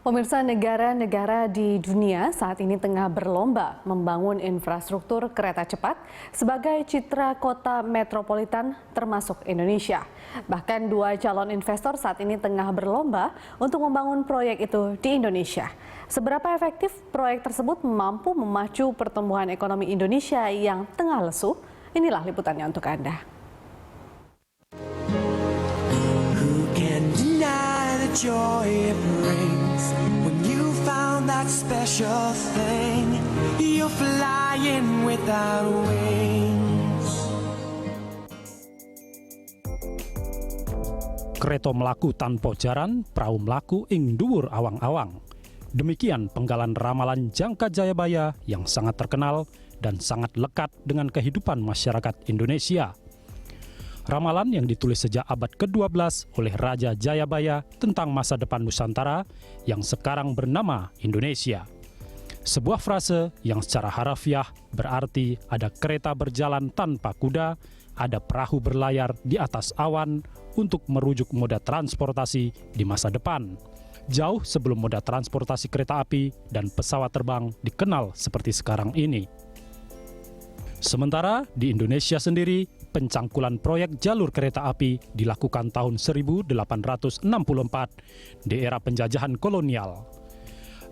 Pemirsa, negara-negara di dunia saat ini tengah berlomba membangun infrastruktur kereta cepat sebagai citra kota metropolitan termasuk Indonesia. Bahkan dua calon investor saat ini tengah berlomba untuk membangun proyek itu di Indonesia. Seberapa efektif proyek tersebut mampu memacu pertumbuhan ekonomi Indonesia yang tengah lesu? Inilah liputannya untuk Anda. Joy it brings when you found that special thing, you're flying without wings. Kereta melaku tanpa jaran, perahu melaku ing dhuwur awang-awang. Demikian penggalan ramalan Jangka Jayabaya yang sangat terkenal dan sangat lekat dengan kehidupan masyarakat Indonesia. Ramalan yang ditulis sejak abad ke-12 oleh Raja Jayabaya tentang masa depan Nusantara yang sekarang bernama Indonesia. Sebuah frase yang secara harafiah berarti ada kereta berjalan tanpa kuda, ada perahu berlayar di atas awan untuk merujuk moda transportasi di masa depan. Jauh sebelum moda transportasi kereta api dan pesawat terbang dikenal seperti sekarang ini. Sementara di Indonesia sendiri, pencangkulan proyek jalur kereta api dilakukan tahun 1864 di era penjajahan kolonial.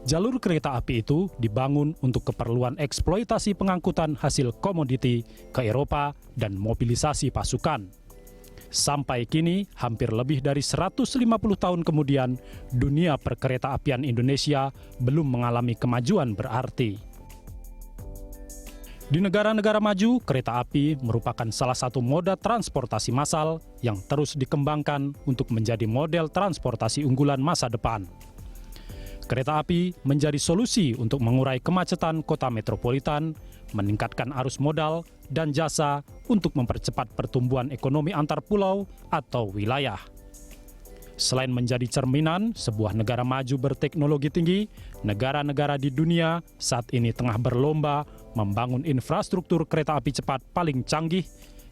Jalur kereta api itu dibangun untuk keperluan eksploitasi pengangkutan hasil komoditi ke Eropa dan mobilisasi pasukan. Sampai kini, hampir lebih dari 150 tahun kemudian, dunia perkereta-apian Indonesia belum mengalami kemajuan berarti. Di negara-negara maju, kereta api merupakan salah satu moda transportasi massal yang terus dikembangkan untuk menjadi model transportasi unggulan masa depan. Kereta api menjadi solusi untuk mengurai kemacetan kota metropolitan, meningkatkan arus modal dan jasa untuk mempercepat pertumbuhan ekonomi antar pulau atau wilayah. Selain menjadi cerminan sebuah negara maju berteknologi tinggi, negara-negara di dunia saat ini tengah berlomba membangun infrastruktur kereta api cepat paling canggih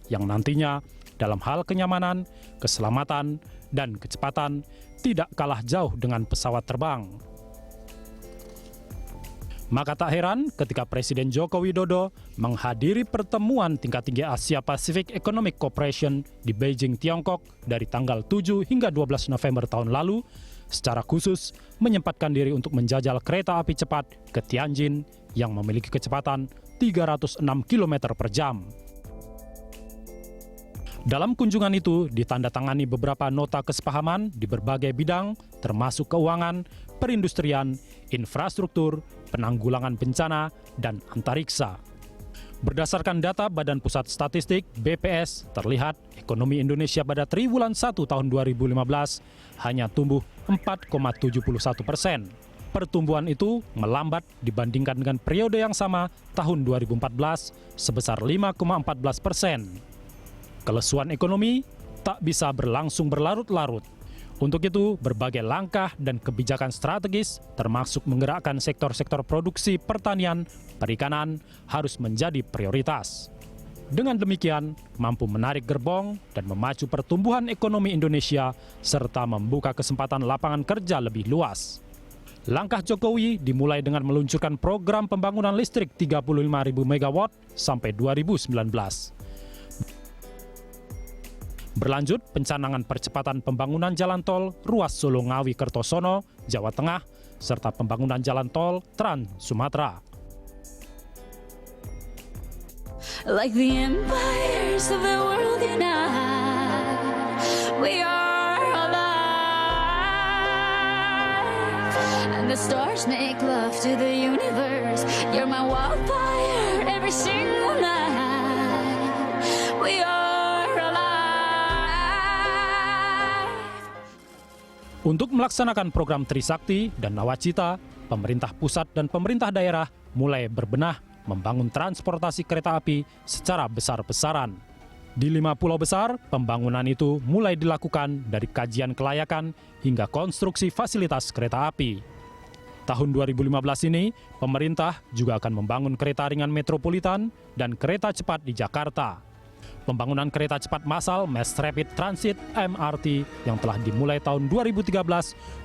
yang nantinya dalam hal kenyamanan, keselamatan, dan kecepatan tidak kalah jauh dengan pesawat terbang. Maka tak heran ketika Presiden Joko Widodo menghadiri pertemuan tingkat tinggi Asia Pacific Economic Cooperation di Beijing, Tiongkok dari tanggal 7 hingga 12 November tahun lalu, secara khusus menyempatkan diri untuk menjajal kereta api cepat ke Tianjin yang memiliki kecepatan 306 km per jam. Dalam kunjungan itu ditandatangani beberapa nota kesepahaman di berbagai bidang termasuk keuangan, perindustrian, infrastruktur, penanggulangan bencana, dan antariksa. Berdasarkan data Badan Pusat Statistik (BPS), terlihat ekonomi Indonesia pada triwulan 1 tahun 2015 hanya tumbuh 4,71%. Pertumbuhan itu melambat dibandingkan dengan periode yang sama tahun 2014 sebesar 5,14%. Kelesuan ekonomi tak bisa berlangsung berlarut-larut. Untuk itu, berbagai langkah dan kebijakan strategis, termasuk menggerakkan sektor-sektor produksi pertanian, perikanan, harus menjadi prioritas. Dengan demikian, mampu menarik gerbong dan memacu pertumbuhan ekonomi Indonesia, serta membuka kesempatan lapangan kerja lebih luas. Langkah Jokowi dimulai dengan meluncurkan program pembangunan listrik 35.000 MW sampai 2019. Berlanjut, pencanangan percepatan pembangunan jalan tol ruas Solo Ngawi Kertosono, Jawa Tengah, serta pembangunan jalan tol Trans Sumatera. Like the empires of the world unite, we are alive, and the stars make love to the universe. You're my wildfire every single night. We are. Untuk melaksanakan program Trisakti dan Nawacita, pemerintah pusat dan pemerintah daerah mulai berbenah membangun transportasi kereta api secara besar-besaran. Di 5 pulau besar, pembangunan itu mulai dilakukan dari kajian kelayakan hingga konstruksi fasilitas kereta api. Tahun 2015 ini, pemerintah juga akan membangun kereta ringan metropolitan dan kereta cepat di Jakarta. Pembangunan kereta cepat massal Mass Rapid Transit MRT yang telah dimulai tahun 2013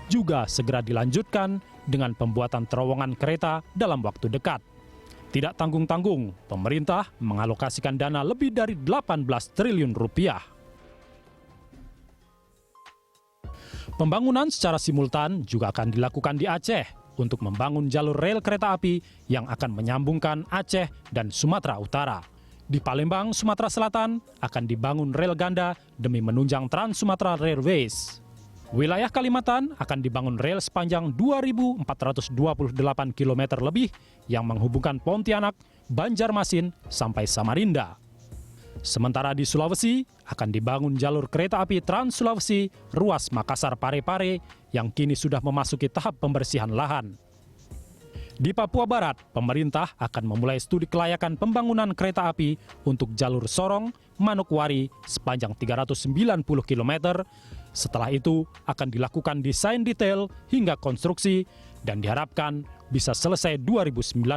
juga segera dilanjutkan dengan pembuatan terowongan kereta dalam waktu dekat. Tidak tanggung-tanggung, pemerintah mengalokasikan dana lebih dari 18 triliun rupiah. Pembangunan secara simultan juga akan dilakukan di Aceh untuk membangun jalur rel kereta api yang akan menyambungkan Aceh dan Sumatera Utara. Di Palembang, Sumatera Selatan akan dibangun rel ganda demi menunjang Trans Sumatera Railways. Wilayah Kalimantan akan dibangun rel sepanjang 2.428 km lebih yang menghubungkan Pontianak, Banjarmasin, sampai Samarinda. Sementara di Sulawesi akan dibangun jalur kereta api Trans Sulawesi ruas Makassar Parepare yang kini sudah memasuki tahap pembersihan lahan. Di Papua Barat, pemerintah akan memulai studi kelayakan pembangunan kereta api untuk jalur Sorong, Manokwari sepanjang 390 km. Setelah itu akan dilakukan desain detail hingga konstruksi dan diharapkan bisa selesai 2019.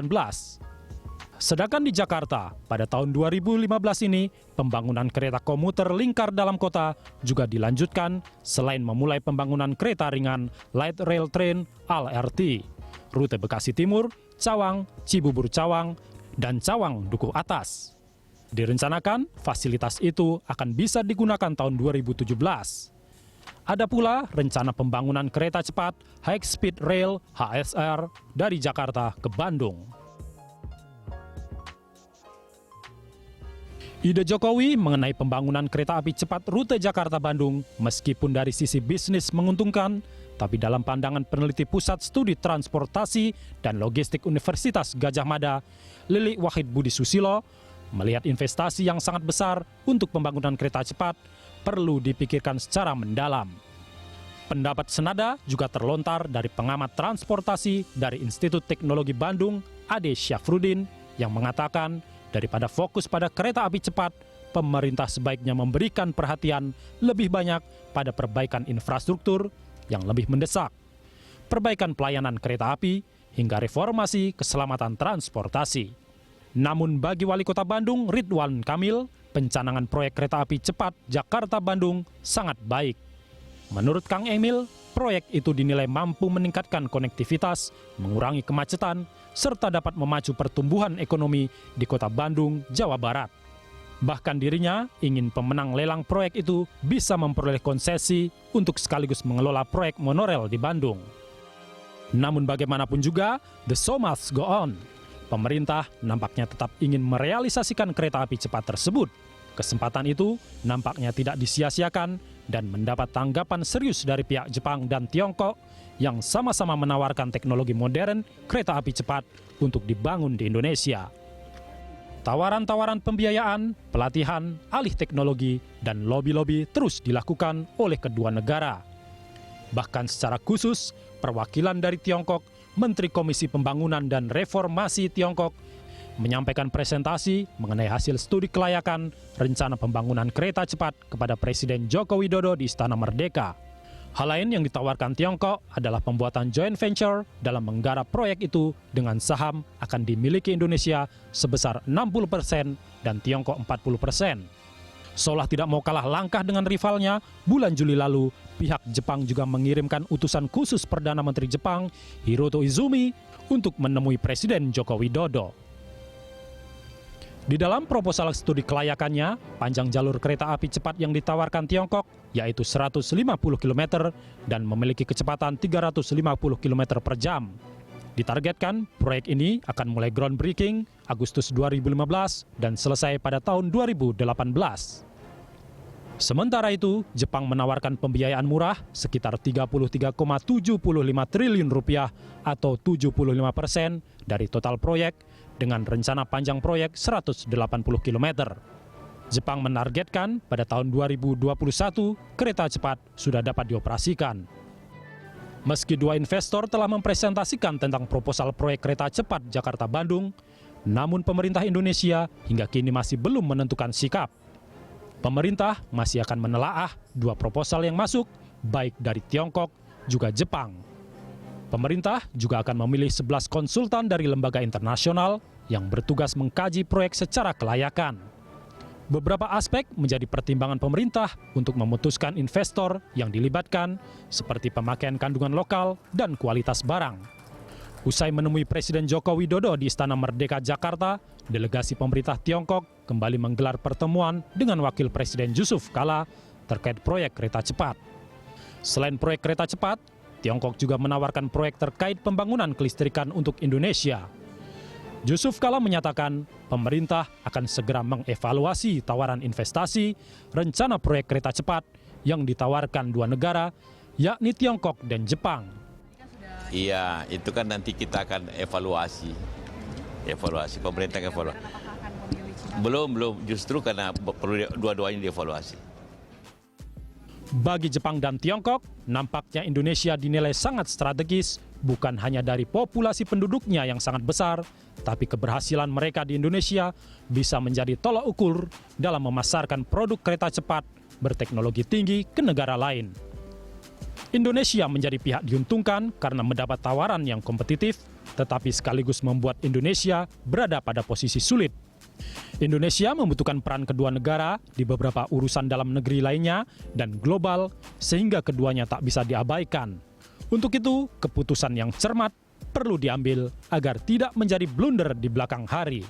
Sedangkan di Jakarta, pada tahun 2015 ini, pembangunan kereta komuter lingkar dalam kota juga dilanjutkan selain memulai pembangunan kereta ringan Light Rail Train (LRT). Rute Bekasi Timur, Cawang, Cibubur Cawang, dan Cawang Dukuh Atas. Direncanakan fasilitas itu akan bisa digunakan tahun 2017. Ada pula rencana pembangunan kereta cepat High Speed Rail HSR dari Jakarta ke Bandung. Ide Jokowi mengenai pembangunan kereta api cepat rute Jakarta-Bandung meskipun dari sisi bisnis menguntungkan, tapi dalam pandangan peneliti Pusat Studi Transportasi dan Logistik Universitas Gadjah Mada, Lili Wahid Budi Susilo, melihat investasi yang sangat besar untuk pembangunan kereta cepat perlu dipikirkan secara mendalam. Pendapat senada juga terlontar dari pengamat transportasi dari Institut Teknologi Bandung, Ade Syafruddin, yang mengatakan daripada fokus pada kereta api cepat, pemerintah sebaiknya memberikan perhatian lebih banyak pada perbaikan infrastruktur yang lebih mendesak, perbaikan pelayanan kereta api, hingga reformasi keselamatan transportasi. Namun bagi Wali Kota Bandung, Ridwan Kamil, pencanangan proyek kereta api cepat Jakarta-Bandung sangat baik. Menurut Kang Emil, proyek itu dinilai mampu meningkatkan konektivitas, mengurangi kemacetan, serta dapat memacu pertumbuhan ekonomi di Kota Bandung, Jawa Barat. Bahkan dirinya ingin pemenang lelang proyek itu bisa memperoleh konsesi untuk sekaligus mengelola proyek monorel di Bandung. Namun bagaimanapun juga, the show must go on. Pemerintah nampaknya tetap ingin merealisasikan kereta api cepat tersebut. Kesempatan itu nampaknya tidak disia-siakan dan mendapat tanggapan serius dari pihak Jepang dan Tiongkok yang sama-sama menawarkan teknologi modern kereta api cepat untuk dibangun di Indonesia. Tawaran-tawaran pembiayaan, pelatihan, alih teknologi, dan lobi-lobi terus dilakukan oleh kedua negara. Bahkan secara khusus, perwakilan dari Tiongkok, Menteri Komisi Pembangunan dan Reformasi Tiongkok, menyampaikan presentasi mengenai hasil studi kelayakan rencana pembangunan kereta cepat kepada Presiden Joko Widodo di Istana Merdeka. Hal lain yang ditawarkan Tiongkok adalah pembuatan joint venture dalam menggarap proyek itu dengan saham akan dimiliki Indonesia sebesar 60% dan Tiongkok 40%. Seolah tidak mau kalah langkah dengan rivalnya, bulan Juli lalu pihak Jepang juga mengirimkan utusan khusus Perdana Menteri Jepang Hiroto Izumi untuk menemui Presiden Joko Widodo. Di dalam proposal studi kelayakannya, panjang jalur kereta api cepat yang ditawarkan Tiongkok yaitu 150 km dan memiliki kecepatan 350 km per jam. Ditargetkan, proyek ini akan mulai groundbreaking Agustus 2015 dan selesai pada tahun 2018. Sementara itu, Jepang menawarkan pembiayaan murah sekitar 33,75 triliun rupiah atau 75% dari total proyek dengan rencana panjang proyek 180 km. Jepang menargetkan pada tahun 2021 kereta cepat sudah dapat dioperasikan. Meski dua investor telah mempresentasikan tentang proposal proyek kereta cepat Jakarta-Bandung, namun pemerintah Indonesia hingga kini masih belum menentukan sikap. Pemerintah masih akan menelaah dua proposal yang masuk, baik dari Tiongkok juga Jepang. Pemerintah juga akan memilih 11 konsultan dari lembaga internasional yang bertugas mengkaji proyek secara kelayakan. Beberapa aspek menjadi pertimbangan pemerintah untuk memutuskan investor yang dilibatkan, seperti pemakaian kandungan lokal dan kualitas barang. Usai menemui Presiden Joko Widodo di Istana Merdeka Jakarta, delegasi pemerintah Tiongkok kembali menggelar pertemuan dengan Wakil Presiden Yusuf Kala terkait proyek kereta cepat. Selain proyek kereta cepat, Tiongkok juga menawarkan proyek terkait pembangunan kelistrikan untuk Indonesia. Yusuf Kala menyatakan pemerintah akan segera mengevaluasi tawaran investasi rencana proyek kereta cepat yang ditawarkan dua negara, yakni Tiongkok dan Jepang. Iya, itu kan nanti kita akan evaluasi pemerintah evaluasi. Belum, justru karena perlu dua-duanya dievaluasi. Bagi Jepang dan Tiongkok, nampaknya Indonesia dinilai sangat strategis, bukan hanya dari populasi penduduknya yang sangat besar, tapi keberhasilan mereka di Indonesia bisa menjadi tolak ukur dalam memasarkan produk kereta cepat berteknologi tinggi ke negara lain. Indonesia menjadi pihak diuntungkan karena mendapat tawaran yang kompetitif, tetapi sekaligus membuat Indonesia berada pada posisi sulit. Indonesia membutuhkan peran kedua negara di beberapa urusan dalam negeri lainnya dan global, sehingga keduanya tak bisa diabaikan. Untuk itu, keputusan yang cermat perlu diambil agar tidak menjadi blunder di belakang hari.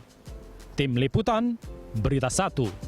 Tim Liputan, Berita 1.